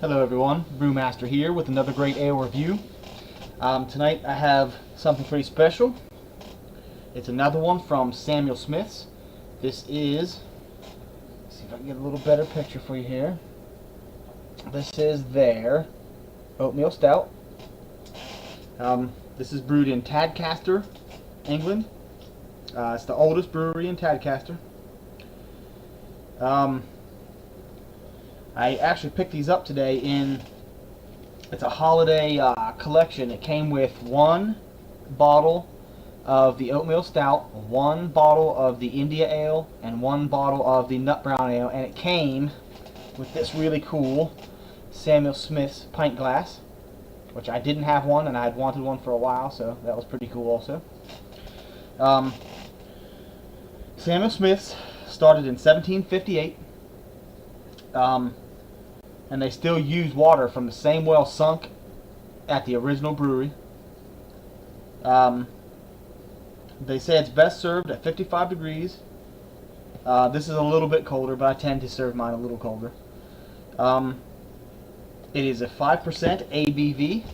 Hello everyone, Brewmaster here with another great ale review. Tonight I have something pretty special. It's another one from Samuel Smith's. This is, let's see if I can get a little better picture for you here. This is their oatmeal stout. This is brewed in Tadcaster, England. It's the oldest brewery in Tadcaster. I actually picked these up today it's a holiday collection. It came with one bottle of the oatmeal stout, one bottle of the India ale, and one bottle of the nut brown ale, and it came with this really cool Samuel Smith's pint glass, which I didn't have one and I had wanted one for a while, so that was pretty cool also. Samuel Smith's started in 1758. And they still use water from the same well sunk at the original brewery. They say it's best served at 55 degrees. This is a little bit colder, but I tend to serve mine a little colder. It is a 5% ABV.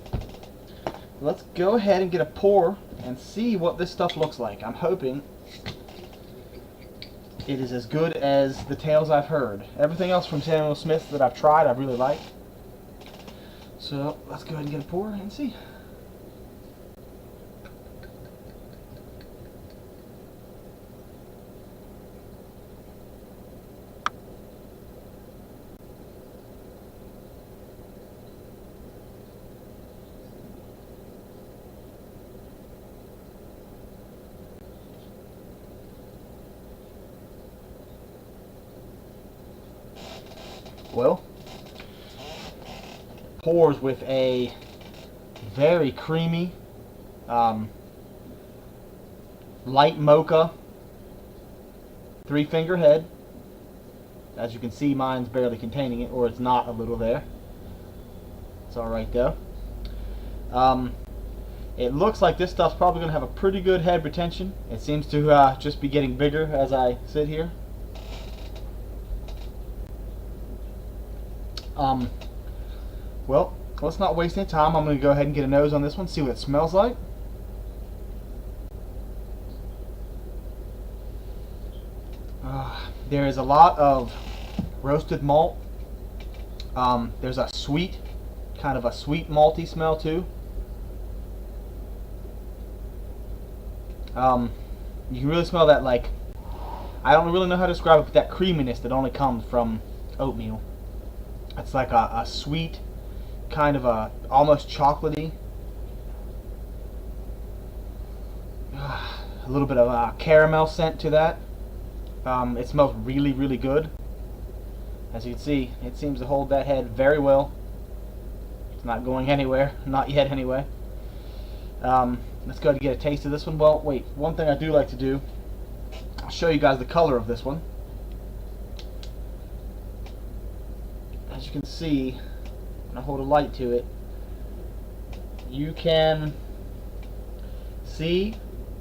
Let's go ahead and get a pour and see what this stuff looks like. I'm hoping it is as good as the tales I've heard. Everything else from Samuel Smith that I've tried, I really like. So let's go ahead and get a pour and see. Well, pours with a very creamy, light mocha 3-finger head. As you can see, mine's barely containing it, or it's not a little there. It's alright though. It looks like this stuff's probably going to have a pretty good head retention. It seems to just be getting bigger as I sit here. Well, let's not waste any time. I'm going to go ahead and get a nose on this one, see what it smells like. There is a lot of roasted malt. There's a sweet, kind of a sweet malty smell too. You can really smell that, like, I don't really know how to describe it, but that creaminess that only comes from oatmeal. It's like a sweet, kind of a almost chocolatey, a little bit of a caramel scent to that. It smells really, really good. As you can see, it seems to hold that head very well. It's not going anywhere, not yet anyway. Let's go ahead and get a taste of this one. Well, wait, one thing I do like to do, I'll show you guys the color of this one. As you can see, when I hold a light to it, you can see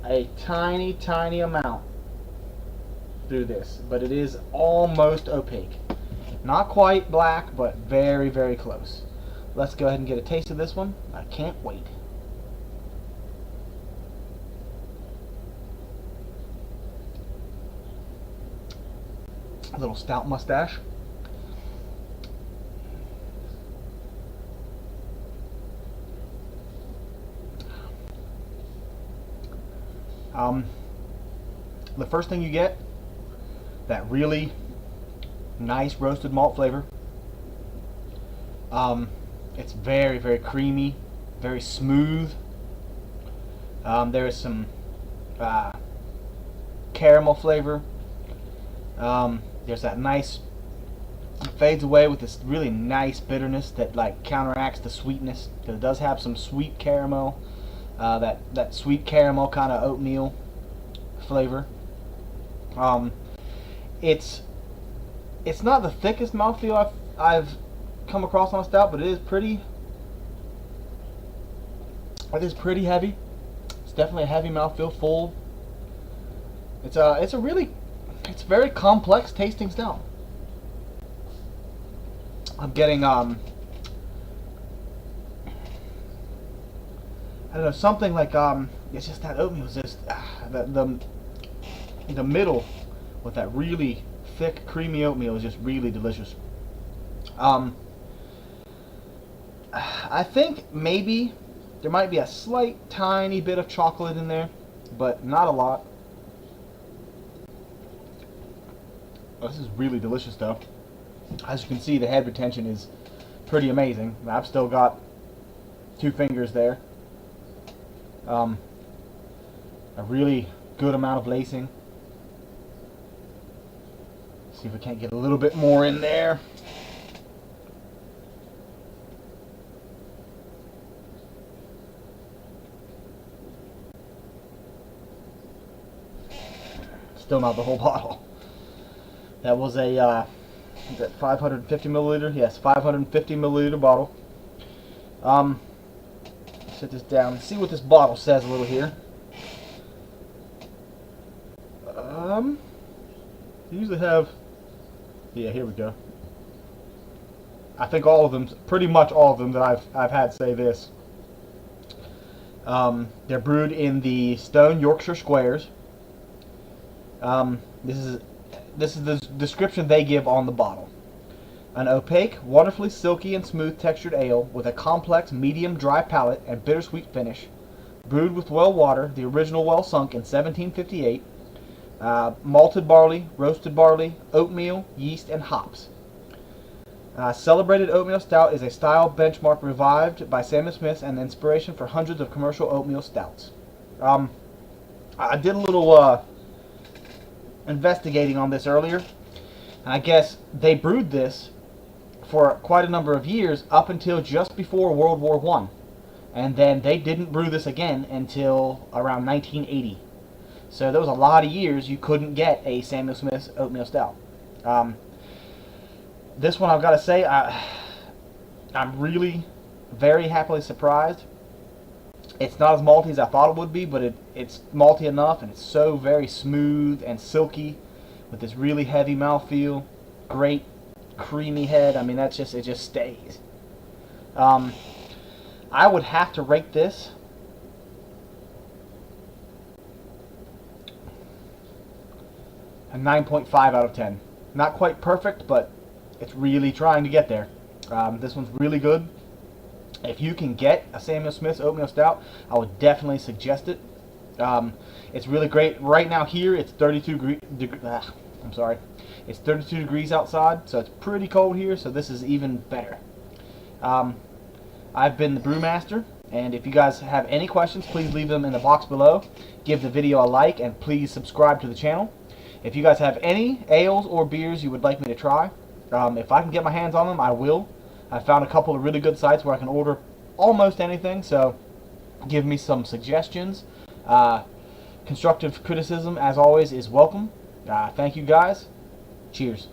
a tiny, tiny amount through this, but it is almost opaque. Not quite black, but very, very close. Let's go ahead and get a taste of this one. I can't wait. A little stout mustache. The first thing you get, that really nice roasted malt flavor. It's very, very creamy, very smooth. There is some caramel flavor. There's that nice, it fades away with this really nice bitterness that like counteracts the sweetness, because it does have some sweet caramel. That sweet caramel kind of oatmeal flavor. It's not the thickest mouthfeel I've come across on a stout, but it is pretty heavy. It's definitely a heavy mouthfeel, full. It's a very complex tasting stout. I'm getting don't know, something like it's just that oatmeal is just the middle with that really thick, creamy oatmeal is just really delicious. I think maybe there might be a slight, tiny bit of chocolate in there, but not a lot. Oh, this is really delicious, though. As you can see, the head retention is pretty amazing. I've still got 2 fingers there. A really good amount of lacing. See if we can't get a little bit more in there. Still not the whole bottle. That was a is that 550 milliliter? Yes, 550 milliliter bottle. Set this down and see what this bottle says a little here. They usually have, yeah, here we go. I think all of them, pretty much all of them that I've had say this. They're brewed in the Stone Yorkshire Squares. This is the description they give on the bottle. An opaque, wonderfully silky and smooth textured ale with a complex medium dry palate and bittersweet finish. Brewed with well water, the original well sunk in 1758. Malted barley, roasted barley, oatmeal, yeast, and hops. Celebrated Oatmeal Stout is a style benchmark revived by Samuel Smith and the inspiration for hundreds of commercial oatmeal stouts. I did a little investigating on this earlier, and I guess they brewed this for quite a number of years up until just before World War I, and then they didn't brew this again until around 1980. So there was a lot of years you couldn't get a Samuel Smith's Oatmeal Stout. This one, I've got to say, I'm really very happily surprised. It's not as malty as I thought it would be, but it's malty enough, and it's so very smooth and silky with this really heavy mouthfeel. Great creamy head. I mean, it just stays. I would have to rate this a 9.5 out of 10. Not quite perfect, but it's really trying to get there. This one's really good. If you can get a Samuel Smith's Oatmeal Stout, I would definitely suggest it. It's really great. Right now here, it's 32 It's 32 degrees outside, so it's pretty cold here, so this is even better. I've been the Brewmaster, and if you guys have any questions, please leave them in the box below. Give the video a like, and please subscribe to the channel. If you guys have any ales or beers you would like me to try, if I can get my hands on them, I will. I found a couple of really good sites where I can order almost anything, so give me some suggestions. Constructive criticism, as always, is welcome. Thank you guys. Cheers.